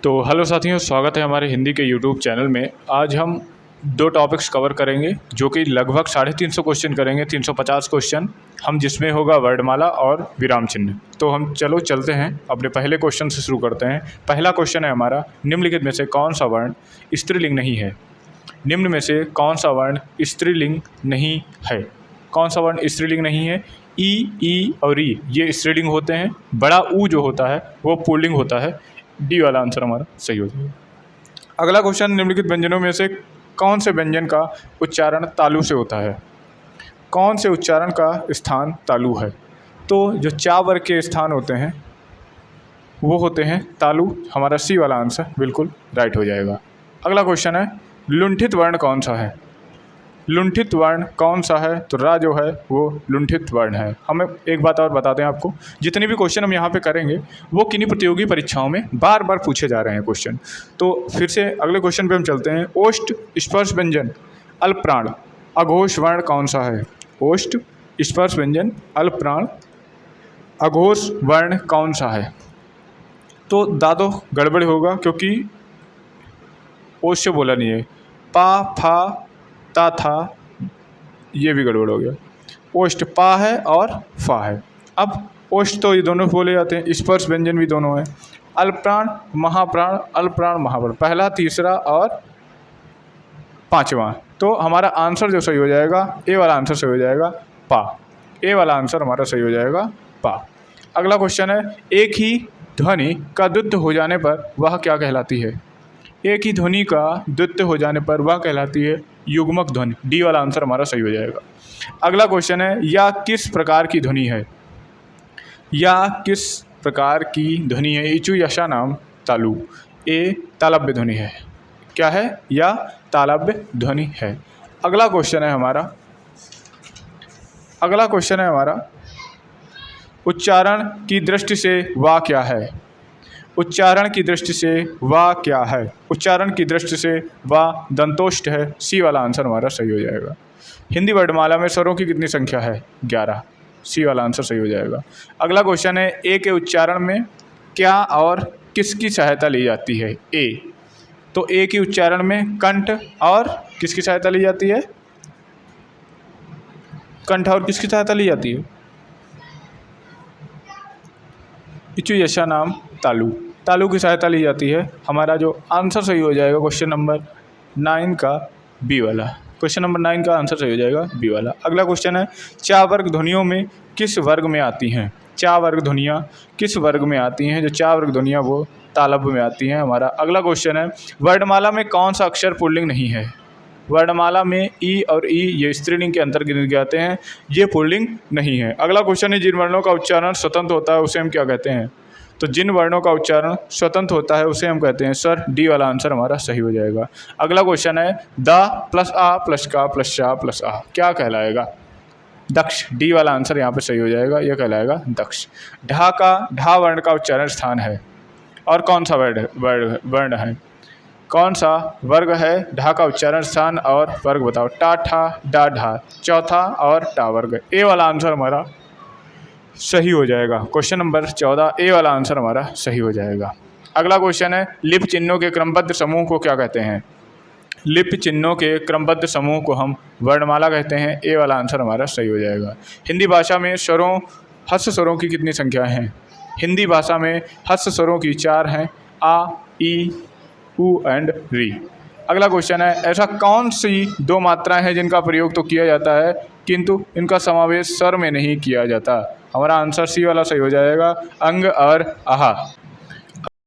तो हेलो साथियों, स्वागत है हमारे हिंदी के यूट्यूब चैनल में। आज हम दो टॉपिक्स कवर करेंगे जो कि लगभग 350 क्वेश्चन करेंगे, 350 क्वेश्चन हम, जिसमें होगा वर्णमाला और विराम चिन्ह। तो हम चलते हैं अपने पहले क्वेश्चन से शुरू करते हैं। पहला क्वेश्चन है हमारा, निम्नलिखित में से कौन सा वर्ण स्त्रीलिंग नहीं है? निम्न में से कौन सा वर्ण स्त्रीलिंग नहीं है? कौन सा वर्ण स्त्रीलिंग नहीं है? ई और ई ये स्त्रीलिंग होते हैं। बड़ा ऊ जो होता है वो पुल्लिंग होता है। डी वाला आंसर हमारा सही हो जाएगा। अगला क्वेश्चन, निम्नलिखित व्यंजनों में से कौन से व्यंजन का उच्चारण तालु से होता है? कौन से उच्चारण का स्थान तालु है? तो जो चा वर्ग के स्थान होते हैं वो होते हैं तालु। हमारा सी वाला आंसर बिल्कुल राइट हो जाएगा। अगला क्वेश्चन है, लुंठित वर्ण कौन सा है? लुंठित वर्ण कौन सा है? तो रा जो है वो लुंठित वर्ण है। हमें एक बात और बता दें आपको, जितने भी क्वेश्चन हम यहाँ पे करेंगे वो किन्हीं प्रतियोगी परीक्षाओं में बार बार पूछे जा रहे हैं क्वेश्चन। तो फिर से अगले क्वेश्चन पे हम चलते हैं। ओष्ठ स्पर्श व्यंजन अल्पप्राण अघोष वर्ण कौन सा है? ओष्ठ स्पर्श व्यंजन अल्पप्राण अघोष वर्ण कौन सा है? तो दादो गड़बड़ होगा क्योंकि ओष्ठ बोला नहीं है। पा फा ता था, ये भी गड़बड़ हो गया। ओष्ठ पा है और फा है। अब ओष्ठ तो ये दोनों बोले जाते हैं, स्पर्श व्यंजन भी दोनों हैं। अल्पप्राण महाप्राण, अल्पप्राण महाप्राण, पहला तीसरा और पांचवा। तो हमारा आंसर जो सही हो जाएगा, ए वाला आंसर सही हो जाएगा, पा। ए वाला आंसर हमारा सही हो जाएगा, पा। अगला क्वेश्चन है, एक ही ध्वनि का द्वित्व हो जाने पर वह क्या कहलाती है? एक ही ध्वनि का द्वित्व हो जाने पर वह कहलाती है युग्मक ध्वनि। डी वाला आंसर हमारा सही हो जाएगा। अगला क्वेश्चन है, या किस प्रकार की ध्वनि है? या किस प्रकार की ध्वनि है? इचु यशा नाम तालु। ए तालव्य ध्वनि है। क्या है? या तालव्य ध्वनि है। अगला क्वेश्चन है हमारा उच्चारण की दृष्टि से वाह क्या है? उच्चारण की दृष्टि से वाह क्या है? उच्चारण की दृष्टि से वाह दंतोष्ठ है। सी वाला आंसर हमारा सही हो जाएगा। हिंदी वर्णमाला में स्वरों की कितनी संख्या है? 11। सी वाला आंसर सही हो जाएगा। अगला क्वेश्चन है, ए के उच्चारण में क्या और किसकी सहायता ली जाती है? ए, तो ए की उच्चारण में कंठ और किसकी सहायता ली जाती है? कंठ और किसकी सहायता ली जाती है? इचु यशा नाम तालु। तालु की सहायता ली जाती है। हमारा जो आंसर सही हो जाएगा क्वेश्चन नंबर 9 का बी वाला। क्वेश्चन नंबर 9 का आंसर सही हो जाएगा बी वाला। अगला क्वेश्चन है, चा वर्ग ध्वनियों में किस वर्ग में आती हैं? चा वर्ग ध्वनियाँ किस वर्ग में आती हैं? जो चा वर्ग ध्वनियाँ वो तालव्य में आती हैं हमारा। अगला क्वेश्चन है, वर्णमाला में कौन सा अक्षर पुल्लिंग नहीं है? वर्णमाला में ई और ई ये स्त्रीलिंग के अंतर्गत आते हैं, ये पुल्लिंग नहीं है। अगला क्वेश्चन है, जिन वर्णों का उच्चारण स्वतंत्र होता है उसे हम क्या कहते हैं? तो जिन वर्णों का उच्चारण स्वतंत्र होता है उसे हम कहते हैं सर। डी वाला आंसर हमारा सही हो जाएगा। अगला क्वेश्चन है, द प्लस आ प्लस का प्लस शा प्लस आ क्या कहलाएगा? दक्ष। डी वाला आंसर यहाँ पे सही हो जाएगा, यह कहलाएगा दक्ष। ढा का ढा वर्ण का उच्चारण स्थान है और कौन सा वर्ण है? कौन सा वर्ग है? ढा का उच्चारण स्थान और वर्ग बताओ। टा ठा डा ढा, चौथा और टा वर्ग। ए वाला आंसर हमारा सही हो जाएगा। क्वेश्चन नंबर 14, ए वाला आंसर हमारा सही हो जाएगा। अगला क्वेश्चन है, लिपि चिन्हों के क्रमबद्ध समूह को क्या कहते हैं? लिपि चिन्हों के क्रमबद्ध समूह को हम वर्णमाला कहते हैं। ए वाला आंसर हमारा सही हो जाएगा। हिंदी भाषा में स्वरों हस्त स्वरों की कितनी संख्या है? हिंदी भाषा में हस्त स्वरों की 4 हैं, आ ई ऊ एंड री। अगला क्वेश्चन है, ऐसा कौन सी 2 मात्राएं हैं जिनका प्रयोग तो किया जाता है किंतु इनका समावेश स्वर में नहीं किया जाता? हमारा आंसर सी वाला सही हो जाएगा, अंग और आहा।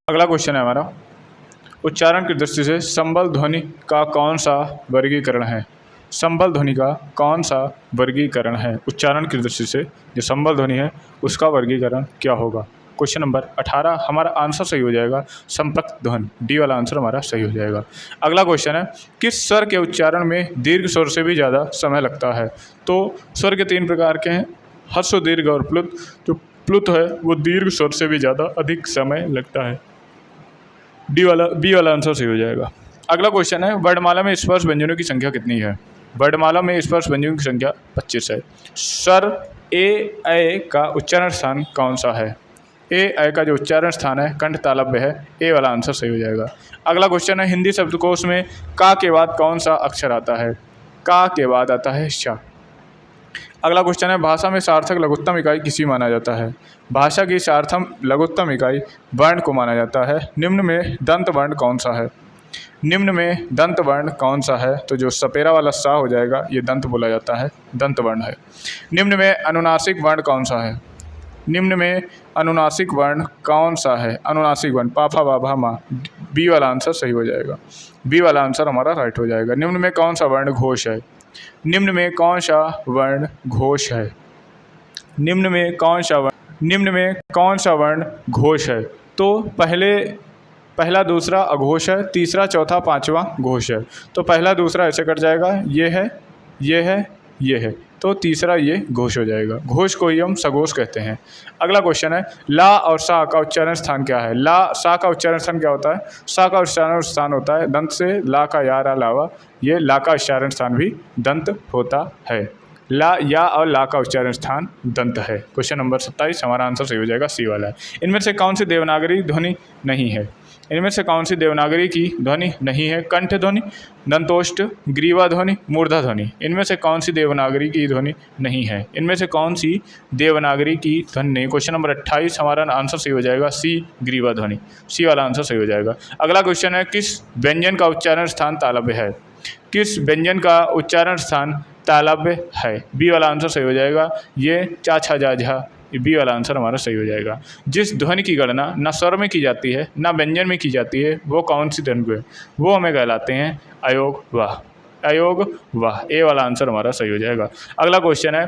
अगला क्वेश्चन है हमारा, उच्चारण की दृष्टि से संबल ध्वनि का कौन सा वर्गीकरण है? संबल ध्वनि का कौन सा वर्गीकरण है? उच्चारण की दृष्टि से जो संबल ध्वनि है उसका वर्गीकरण क्या होगा? क्वेश्चन नंबर 18 हमारा आंसर सही हो जाएगा, संपृक्त ध्वनि। डी वाला आंसर हमारा सही हो जाएगा। अगला क्वेश्चन है, किस स्वर के उच्चारण में दीर्घ स्वर से भी ज़्यादा समय लगता है? तो स्वर के 3 प्रकार के हैं, ह्रस्व, दीर्घ और प्लुत। जो प्लुत है वो दीर्घ स्वर से भी ज़्यादा अधिक समय लगता है। बी वाला आंसर सही हो जाएगा। अगला क्वेश्चन है, वर्णमाला में स्पर्श व्यंजनों की संख्या कितनी है? वर्णमाला में स्पर्श व्यंजनों की संख्या 25 है। स्वर ए का उच्चारण स्थान कौन सा है? ए का जो उच्चारण स्थान है कंठ तालव्य है, ए वाला आंसर सही हो जाएगा। अगला क्वेश्चन है हिंदी शब्दकोश में का के बाद कौन सा अक्षर आता है? का के बाद आता है श। अगला क्वेश्चन है भाषा में सार्थक लघुत्तम इकाई किसी माना जाता है? भाषा की सार्थक लघुत्तम इकाई वर्ण को माना जाता है। निम्न में दंत वर्ण कौन सा है? निम्न में दंत वर्ण कौन सा है? तो जो सपेरा वाला सा हो जाएगा ये दंत बोला जाता है, दंत वर्ण है। निम्न में अनुनासिक वर्ण कौन सा है? निम्न में अनुनासिक वर्ण कौन सा है? अनुनासिक वर्ण पाफा बाभा मा, बी वाला आंसर सही हो जाएगा। बी वाला आंसर हमारा राइट हो जाएगा। निम्न में कौन सा वर्ण घोष है? निम्न में कौन सा वर्ण घोष है? निम्न में कौन सा वर्ण निम्न में कौन सा वर्ण घोष है? तो पहला दूसरा अघोष है, तीसरा चौथा पांचवा घोष है। तो पहला दूसरा ऐसे कट जाएगा, ये है, ये है, ये है, तो तीसरा ये घोष हो जाएगा। घोष को ही हम सघोष कहते हैं। अगला क्वेश्चन है ला और सा का उच्चारण स्थान क्या है? ला सा का उच्चारण स्थान क्या होता है? सा का उच्चारण स्थान होता है दंत से ला का या रा लावा, ये ला का उच्चारण स्थान भी दंत होता है। ला या और ला का उच्चारण स्थान दंत है। क्वेश्चन नंबर 27 हमारा आंसर सही हो जाएगा, सी वाला है। इनमें से कौन सी देवनागरी ध्वनि नहीं है? इनमें से कौन सी देवनागरी की ध्वनि नहीं है? कंठ ध्वनि, दंतोष्ठ, ग्रीवा ध्वनि, मूर्धा ध्वनि। इनमें से कौन सी देवनागरी की ध्वनि नहीं है? इनमें से कौन सी देवनागरी की ध्वनि नहीं? क्वेश्चन नंबर 28 हमारा आंसर सही हो जाएगा, सी ग्रीवा ध्वनि, सी वाला आंसर सही हो जाएगा। अगला क्वेश्चन है किस व्यंजन का उच्चारण स्थान तालव्य है? किस व्यंजन का उच्चारण स्थान तालव्य है? बी वाला आंसर सही हो जाएगा। ये चा छा जा झा, बी वाला आंसर हमारा सही हो जाएगा। जिस ध्वनि की गणना न स्वर में की जाती है न व्यंजन में की जाती है वो कौन सी ध्वनि है? वो हमें कहलाते हैं अयोग वाह, अयोग वाह, ए वाला आंसर हमारा सही हो जाएगा। अगला क्वेश्चन है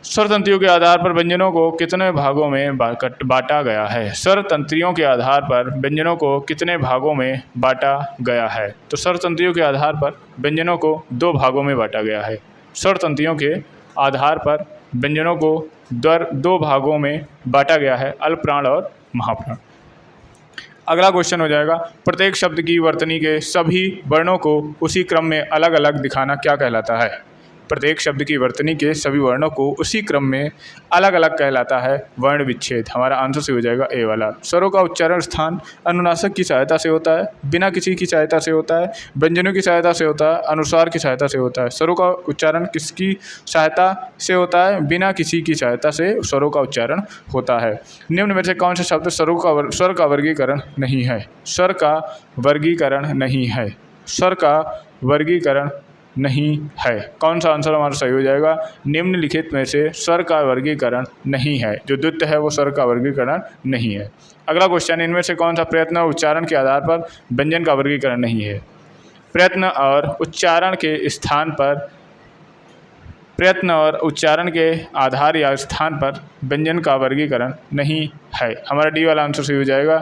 स्वर तंत्रियों के आधार पर व्यंजनों को कितने भागों में बांटा गया है? स्वर तंत्रियों के आधार पर व्यंजनों को कितने भागों में बांटा गया है? तो स्वर तंत्रियों के आधार पर व्यंजनों को 2 भागों में बांटा गया है। स्वर तंत्रियों के आधार पर व्यंजनों को 2 भागों में बांटा गया है, अल्पप्राण और महाप्राण। अगला क्वेश्चन हो जाएगा प्रत्येक शब्द की वर्तनी के सभी वर्णों को उसी क्रम में अलग अलग दिखाना क्या कहलाता है? प्रत्येक शब्द की वर्तनी के सभी वर्णों को उसी क्रम में अलग अलग कहलाता है वर्ण विच्छेद। हमारा आंसर से हो जाएगा ए वाला। स्वरों का उच्चारण स्थान अनुनासिक की सहायता से होता है, बिना किसी की सहायता से होता है, व्यंजनों की सहायता से होता है, अनुस्वार की सहायता से होता है। स्वरों का उच्चारण किसकी सहायता से होता है? बिना किसी की सहायता से स्वरों का उच्चारण होता है। निम्न में से कौन से शब्द स्वर का वर्गीकरण नहीं है? स्वर का वर्गीकरण नहीं है, स्वर का वर्गीकरण नहीं है। कौन सा आंसर हमारा सही हो जाएगा? निम्नलिखित में से स्वर का वर्गीकरण नहीं है, जो द्वितीय है वो स्वर का वर्गीकरण नहीं है। अगला क्वेश्चन इनमें से कौन सा प्रयत्न और उच्चारण के आधार पर व्यंजन का वर्गीकरण नहीं है? प्रयत्न और उच्चारण के स्थान पर, प्रयत्न और उच्चारण के आधार या स्थान पर व्यंजन का वर्गीकरण नहीं है। हमारा डी वाला आंसर सही हो जाएगा।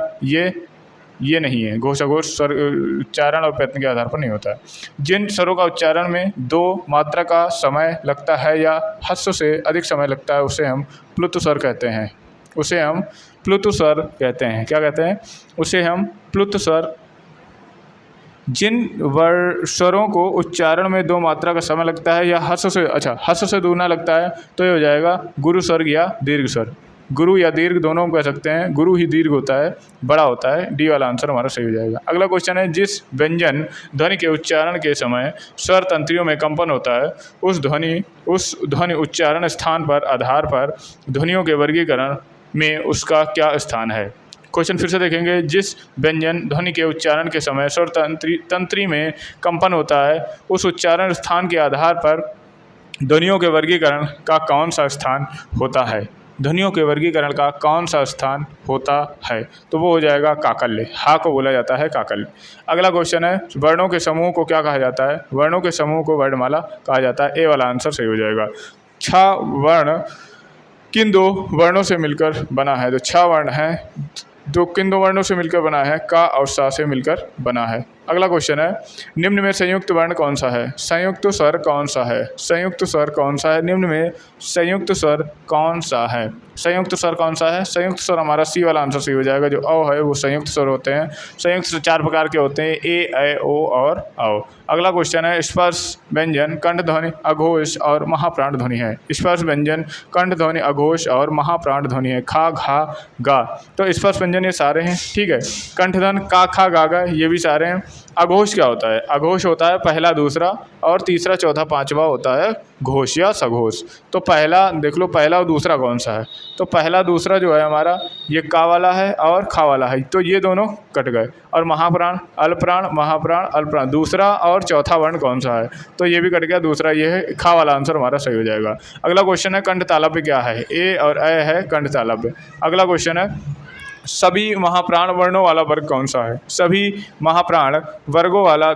ये नहीं है। घोषाघोष स्वर उच्चारण और प्रयत्न के आधार पर नहीं होता है। जिन स्वरों का उच्चारण में 2 मात्रा का समय लगता है या ह्रस्व से अधिक समय लगता है उसे हम प्लुत स्वर कहते हैं, उसे हम प्लुत स्वर कहते हैं। क्या कहते हैं? उसे हम प्लुत स्वर। जिन स्वरों को उच्चारण में 2 मात्रा का समय लगता है या ह्रस्व से दूना लगता है तो ये हो जाएगा गुरु स्वर्ग या दीर्घ स्वर। गुरु या दीर्घ दोनों कह सकते हैं। गुरु ही दीर्घ होता है, बड़ा होता है। डी वाला आंसर हमारा सही हो जाएगा। अगला क्वेश्चन है जिस व्यंजन ध्वनि के उच्चारण के समय स्वर तंत्रियों में कंपन होता है उस ध्वनि उच्चारण स्थान पर आधार पर ध्वनियों के वर्गीकरण में उसका क्या स्थान है? क्वेश्चन फिर से देखेंगे। जिस व्यंजन ध्वनि के उच्चारण के समय स्वर तंत्री में कंपन होता है उस उच्चारण स्थान के आधार पर ध्वनियों के वर्गीकरण का कौन सा स्थान होता है? ध्वनियों के वर्गीकरण का कौन सा स्थान होता है? तो वो हो जाएगा काकल्य। हा को बोला जाता है काकल्य। अगला क्वेश्चन है वर्णों के समूह को क्या कहा जाता है? वर्णों के समूह को वर्णमाला कहा जाता है। ए वाला आंसर सही हो जाएगा। छ वर्ण किन 2 वर्णों से मिलकर बना है? तो छ वर्ण है जो किन दो वर्णों से मिलकर बना है? का और सा से मिलकर बना है। अगला क्वेश्चन है, निम्न में संयुक्त वर्ण कौन सा है? संयुक्त स्वर कौन सा है? संयुक्त स्वर कौन सा है? निम्न में संयुक्त स्वर कौन सा है? संयुक्त स्वर कौन सा है? संयुक्त स्वर हमारा सी वाला आंसर सही हो जाएगा। जो अ है वो संयुक्त स्वर होते हैं। संयुक्त स्वर 4 प्रकार के होते हैं, ए, ऐ, ओ और औ। अगला क्वेश्चन है, स्पर्श व्यंजन कंठ ध्वनि अघोष और महाप्राण ध्वनि है। स्पर्श व्यंजन कंठ ध्वनि अघोष और महाप्राण ध्वनि है। खा, घा, गा। तो स्पर्श व्यंजन ये सारे हैं, ठीक है। कंठ ध्वनि का, खा, गा, गा ये भी सारे हैं। अघोष क्या होता है? अघोष होता है पहला, दूसरा और तीसरा, चौथा, पांचवा होता है घोष या सघोष। तो पहला देख लो, पहला और दूसरा कौन सा है? तो पहला दूसरा जो है हमारा ये का वाला है और खा वाला है, तो ये दोनों कट गए। और महाप्राण, अल्पप्राण, महाप्राण, अल्पप्राण, दूसरा और चौथा वर्ण कौन सा है? तो ये भी कट गया, दूसरा ये है, खा वाला आंसर हमारा सही हो जाएगा। अगला क्वेश्चन है, कंठ तालव्य क्या है? ए और अ है कंठ तालव्य। अगला क्वेश्चन है, सभी महाप्राण वर्णों वाला वर्ग कौन सा है? सभी महाप्राण वर्गों वाला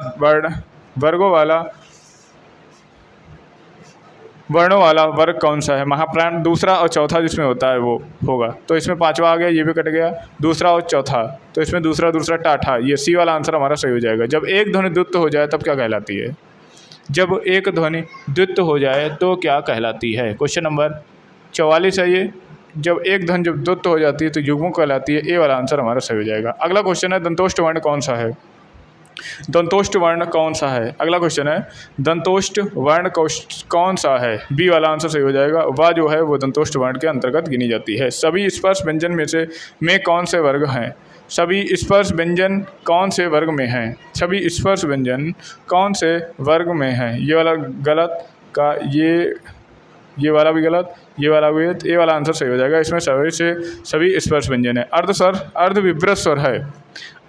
वर्णों वाला वर्ग कौन सा है? महाप्राण दूसरा और चौथा जिसमें होता है वो होगा। तो इसमें पांचवा आ गया, ये भी कट गया, दूसरा और चौथा, तो इसमें दूसरा, दूसरा, टाठा, ये सी वाला आंसर हमारा सही हो जाएगा। जब एक ध्वनि द्वित्व हो जाए तब क्या कहलाती है? जब एक ध्वनि द्वित्व हो जाए तो क्या कहलाती है? क्वेश्चन नंबर 44 है ये। जब एक ध्वनि जब द्वित्व हो जाती है तो युग्म कहलाती है। ए वाला आंसर हमारा सही हो जाएगा। अगला क्वेश्चन है, दंतोष्ठ वर्ण कौन सा है? दंतोष्ठ वर्ण कौन सा है? अगला क्वेश्चन है, दंतोष्ठ वर्ण कौन सा है? बी वाला आंसर सही हो जाएगा। वा जो है वो दंतोष्ठ वर्ण के अंतर्गत गिनी जाती है। सभी स्पर्श व्यंजन में कौन से वर्ग हैं? सभी स्पर्श व्यंजन कौन से वर्ग में हैं? सभी स्पर्श व्यंजन कौन से वर्ग में हैं? ये वाला गलत का, ये वाला भी गलत, ये वाला भी गलत, ये वाला आंसर सही हो जाएगा। इसमें सभी स्पर्श व्यंजन है। अर्धविभ्रत स्वर है।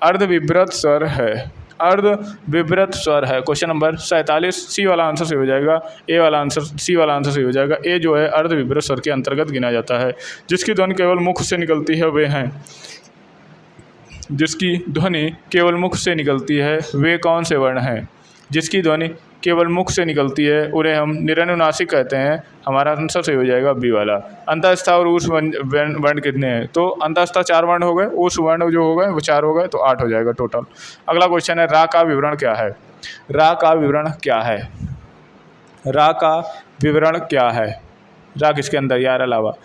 अर्धविभ्रत स्वर है। अर्धविभ्रत स्वर है। क्वेश्चन नंबर 47, सी वाला आंसर सही हो जाएगा। ए वाला आंसर, सी वाला आंसर सही हो जाएगा। ए जो है अर्धविभ्रत स्वर के अंतर्गत गिना जाता है। जिसकी ध्वनि केवल मुख से निकलती है वे हैं। जिसकी ध्वनि केवल मुख से निकलती है वे कौन से वर्ण हैं? जिसकी ध्वनि केवल मुख से निकलती है उन्हें हम निरनुनासिक कहते हैं। हमारा आंसर सही हो जाएगा बी वाला। अंतःस्थ और ऊष्म वर्ण कितने हैं? तो अंतःस्थ 4 वर्ण हो गए, ऊष्म वर्ण जो हो गए वो 4 हो गए, तो 8 हो जाएगा टोटल। अगला क्वेश्चन है, रा का विवरण क्या है? रा का विवरण क्या है? रा का विवरण क्या है? रा किसके अंदर? यार अलावा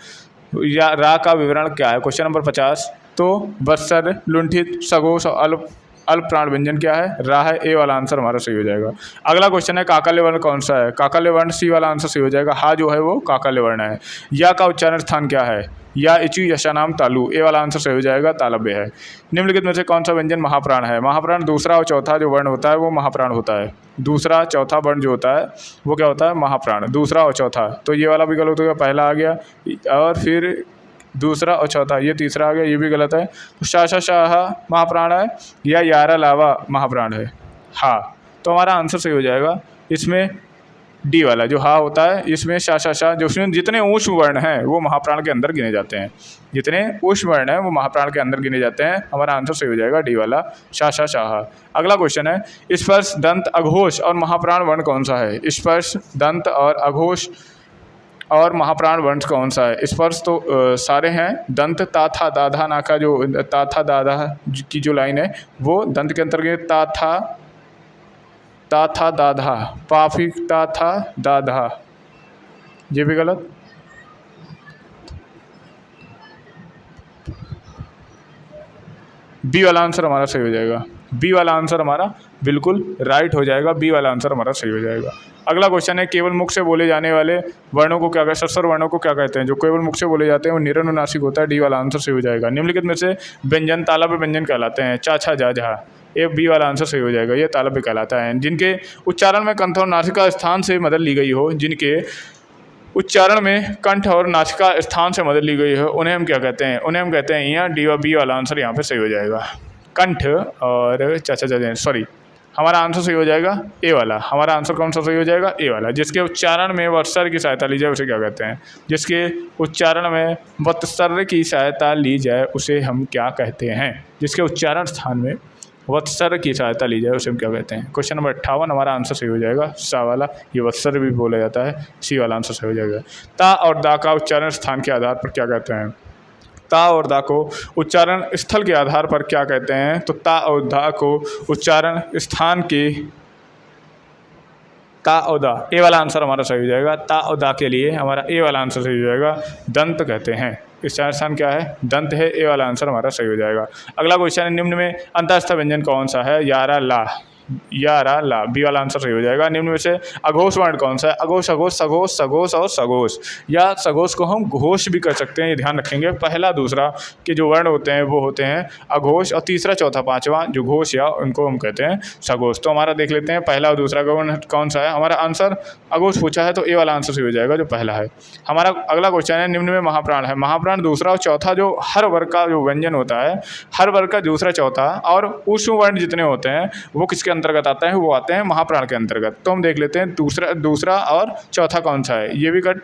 रा का विवरण क्या है? क्वेश्चन नंबर 50, तो बत्सर, लुंठित, सघोष और अल्प प्राण व्यंजन क्या है? रा है। ए वाला आंसर हमारा सही हो जाएगा। अगला क्वेश्चन है, काकल्य वर्ण कौन सा है? काकल्य वर्ण सी वाला आंसर सही हो जाएगा। हा जो है वो काकल्य वर्ण है। या का उच्चारण स्थान क्या है? या, इचु, यशा, नाम, तालु। ए वाला आंसर सही हो जाएगा, तालव्य है। निम्नलिखित में से कौन सा व्यंजन महाप्राण है? महाप्राण दूसरा और चौथा जो वर्ण होता है वो महाप्राण होता है। दूसरा चौथा वर्ण जो होता है वो क्या होता है? महाप्राण। दूसरा और चौथा, तो ये वाला भी गलत हो गया, पहला आ गया, और फिर दूसरा और चौथा, ये तीसरा आ गया, ये भी गलत है। तो शाह महाप्राण है या यारा लावा महाप्राण है? हाँ, तो हमारा आंसर सही हो जाएगा इसमें डी वाला जो हा होता है। इसमें शाह जो उसमें जितने ऊष्म वर्ण हैं वो महाप्राण के अंदर गिने जाते हैं। जितने ऊष्म वर्ण हैं वो महाप्राण के अंदर गिने जाते हैं। हमारा आंसर सही हो जाएगा डी वाला, शाह। अगला क्वेश्चन है, स्पर्श, दंत, अघोष और महाप्राण वर्ण कौन सा है? स्पर्श, दंत और अघोष और महाप्राण वर्ण कौन सा है? स्पर्श तो सारे हैं। दंत, ताथा, दाधा, नाका, जो ताथा दाधा की जो लाइन है वो दंत के अंतर्गत। ताथा दाधा, पाफी ताथा दाधा, ये भी गलत। बी वाला आंसर हमारा सही हो जाएगा। बी वाला आंसर हमारा बिल्कुल राइट हो जाएगा। बी वाला आंसर हमारा सही हो जाएगा। अगला क्वेश्चन है, केवल मुख से बोले जाने वाले वर्णों को क्या कहते हैं? सस्वर वर्णों को क्या कहते हैं? जो केवल मुख से बोले जाते हैं वो निरनुनासिक होता है। डी वाला आंसर सही हो जाएगा। निम्नलिखित में से व्यंजन तालव्य व्यंजन कहलाते हैं। चा, छा, जा, झा, ये बी वाला आंसर सही हो जाएगा। ये तालव्य कहलाता है। जिनके उच्चारण में कंठ और नासिका स्थान से मदद ली गई हो, जिनके उच्चारण में कंठ और नासिका स्थान से मदद ली गई हो, उन्हें हम क्या कहते हैं? उन्हें हम कहते हैं यहाँ डी और बी वाला आंसर यहाँ पे सही हो जाएगा। कंठ और सॉरी, हमारा आंसर सही हो जाएगा ए वाला। हमारा आंसर कौन सा सही हो जाएगा? ए वाला। जिसके उच्चारण में वत्सर की सहायता ली जाए उसे क्या कहते हैं? जिसके उच्चारण में वत्सर की सहायता ली जाए उसे हम क्या कहते हैं? जिसके उच्चारण स्थान में वत्सर की सहायता ली जाए उसे हम क्या कहते हैं? क्वेश्चन नंबर 58 हमारा आंसर सही हो जाएगा, सा वाला। ये वत्सर भी बोला जाता है, सी वाला आंसर सही हो जाएगा। ता और दा का उच्चारण स्थान के आधार पर क्या कहते हैं? ता और दा को उच्चारण स्थल के आधार पर क्या कहते हैं? तो ता और दा को उच्चारण स्थान के ता और दा, ए वाला आंसर हमारा सही हो जाएगा। ता और दा के लिए हमारा ए वाला आंसर सही हो जाएगा। दंत कहते हैं, इसका स्थान क्या है? दंत है। ए वाला आंसर हमारा सही हो जाएगा। अगला क्वेश्चन है, निम्न में अंतःस्थ व्यंजन कौन सा है? यारा ला, यारा ला, बी वाला आंसर सही हो जाएगा। निम्न में से अघोष वर्ण कौन सा है? अघोष, अघोष, सघोष, सघोष और सघोष, या सघोष को हम घोष भी कर सकते हैं, ये ध्यान रखेंगे। पहला दूसरा के जो वर्ण होते हैं वो होते हैं अघोष, और तीसरा चौथा पांचवा जो घोष या उनको हम कहते हैं सघोष। तो हमारा देख लेते हैं पहला और दूसरा का वर्ण कौन सा है। हमारा आंसर अघोष पूछा है तो ए वाला आंसर सही हो जाएगा जो पहला है। हमारा अगला क्वेश्चन है, निम्न में महाप्राण है। महाप्राण दूसरा और चौथा जो हर वर्ग का जो व्यंजन होता है, हर वर्ग का दूसरा चौथा और ऊष्म वर्ण जितने होते हैं वो किसके अंतर्गत आता है? वो आते हैं महाप्राण के अंतर्गत। तो हम देख लेते हैं दूसरा और चौथा कौन सा है। ये भी कट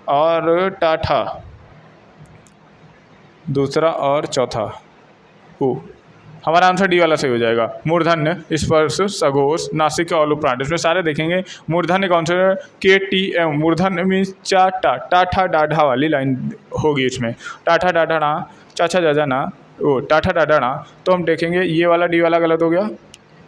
और टाठा, दूसरा और चौथा ऊ, हमारा आंसर डी वाला सही हो जाएगा। मूर्धन्य, स्पर्श, सघोष, नासिका और लुप्रांत, इसमें सारे देखेंगे। मूर्धन्य कौन सा है? KTM, मूर्धन्य मीन्स चाटा, टाठा डाढ़ा वाली लाइन होगी इसमें। टाठा डाढ़ा ना, चाचा जाजा ना, ओ टाठा डाढ़ा ना। तो हम देखेंगे ये वाला डी वाला गलत हो गया,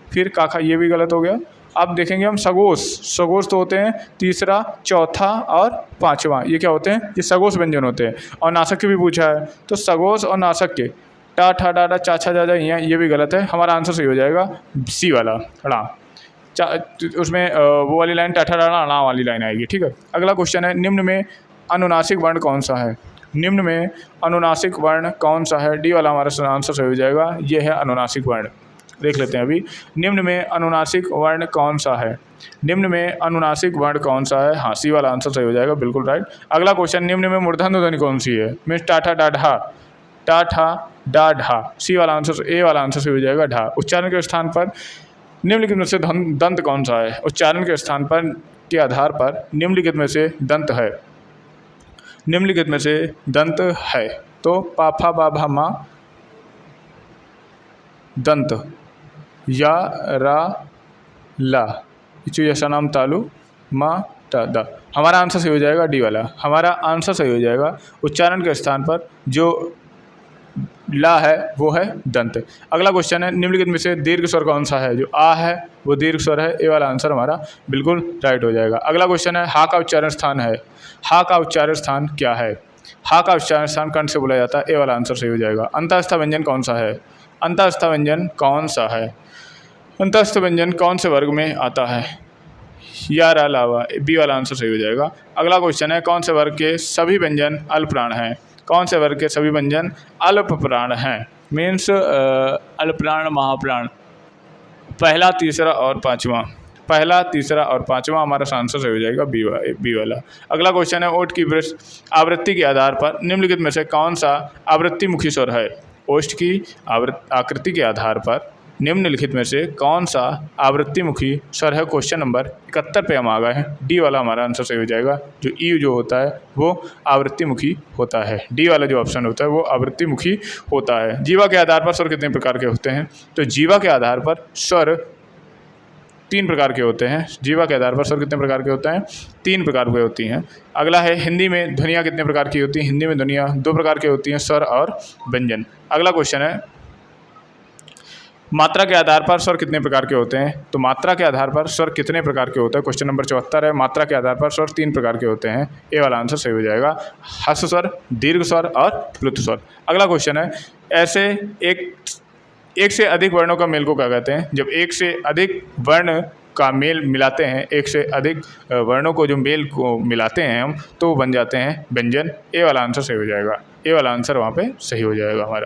फिर काका ये भी गलत हो गया। अब देखेंगे हम सघोष, सघोष तो होते हैं तीसरा, चौथा और पांचवा, ये क्या होते हैं? ये सघोष व्यंजन होते हैं। और नासक के भी पूछा है तो सघोष और नासक के टा ठा डा डा चाचा जाजा ये भी गलत है। हमारा आंसर सही हो जाएगा सी वाला ड़ा। उसमें वो वाली लाइन टाठा डाड़ा ड़ा वाली लाइन आएगी, ठीक है। अगला क्वेश्चन है, निम्न में अनुनासिक वर्ण कौन सा है? निम्न में अनुनासिक वर्ण कौन सा है? डी वाला हमारा आंसर सही हो जाएगा। ये है अनुनासिक वर्ण, देख लेते हैं अभी। निम्न में अनुनासिक वर्ण कौन सा है? निम्न में अनुनासिक वर्ण कौन सा है? हाँ, सी वाला आंसर सही हो जाएगा, बिल्कुल राइट। अगला क्वेश्चन, निम्न में मूर्धन्य ध्वनि कौन सी है? मीन्स टाठा डाढ़ा, टाठा डाढ़ा, सी वाला आंसर, ए वाला आंसर सही हो जाएगा ढा। उच्चारण के स्थान पर निम्नलिखित में से दंत कौन सा है? उच्चारण के स्थान पर के आधार पर निम्नलिखित में से दंत है, निम्नलिखित में से दंत है। तो पाफा बाभा मा दंत, या रा ला, इचु यशा नाम तालु मा टा दा, हमारा आंसर सही हो जाएगा डी वाला। हमारा आंसर सही हो जाएगा। उच्चारण के स्थान पर जो ला है वो है दंत। अगला क्वेश्चन है, निम्नलिखित में से दीर्घ स्वर कौन सा है? जो आ है वो दीर्घ स्वर है। ए वाला आंसर हमारा बिल्कुल राइट हो जाएगा। अगला क्वेश्चन है, हा का उच्चारण स्थान है। हा का उच्चारण स्थान क्या है? हा का उच्चारण स्थान कंठ से बोला जाता है। ए वाला आंसर सही हो जाएगा। अंतःस्थ व्यंजन कौन सा है? अंतःस्थ व्यंजन कौन सा है? अंतःस्थ व्यंजन कौन से वर्ग में आता है? या रा लावा, बी वाला आंसर सही हो जाएगा। अगला क्वेश्चन है, कौन से वर्ग के सभी व्यंजन अल्पप्राण हैं? कौन से वर्ग के सभी व्यंजन अल्पप्राण हैं? मीन्स अल्पप्राण, महाप्राण, पहला, तीसरा और पांचवा, पहला, तीसरा और पांचवा, हमारा आंसर सही हो जाएगा बी वाला। अगला क्वेश्चन है, ओष्ठ की आवृत्ति के आधार पर निम्नलिखित में से कौन सा आवृत्ति मुखी स्वर है? ओष्ठ की आकृति के आधार पर निम्नलिखित में से कौन सा आवृत्ति मुखी स्वर है? क्वेश्चन नंबर 71 पे हम आ गए हैं। डी वाला हमारा आंसर सही हो जाएगा। जो ई जो होता है वो आवृत्ति मुखी होता है। डी वाला जो ऑप्शन होता है वो आवृत्ति मुखी होता है। जीवा के आधार पर स्वर कितने प्रकार के होते हैं? तो जीवा के आधार पर स्वर 3 प्रकार के होते हैं। जीवा के आधार पर स्वर कितने प्रकार के होते हैं? 3 प्रकार के होती हैं। अगला है, हिंदी में ध्वनियाँ कितने प्रकार की होती हैं? हिंदी में ध्वनियाँ 2 प्रकार की होती हैं, स्वर और व्यंजन। अगला क्वेश्चन है, मात्रा के आधार पर स्वर कितने प्रकार के होते हैं? तो मात्रा के आधार पर स्वर कितने प्रकार के होते हैं? क्वेश्चन नंबर 74 है। मात्रा के आधार पर स्वर 3 प्रकार के होते हैं। ए वाला आंसर सही हो जाएगा। ह्रस्व स्वर, दीर्घ स्वर और प्लुत स्वर। अगला क्वेश्चन है, ऐसे एक से अधिक वर्णों का मेल को क्या कहते हैं? जब एक से अधिक वर्ण का मेल मिलाते हैं, एक से अधिक वर्णों को जो मेल को मिलाते हैं हम, तो बन जाते हैं व्यंजन। ए वाला आंसर सही हो जाएगा। ए वाला आंसर वहाँ पे सही हो जाएगा हमारा।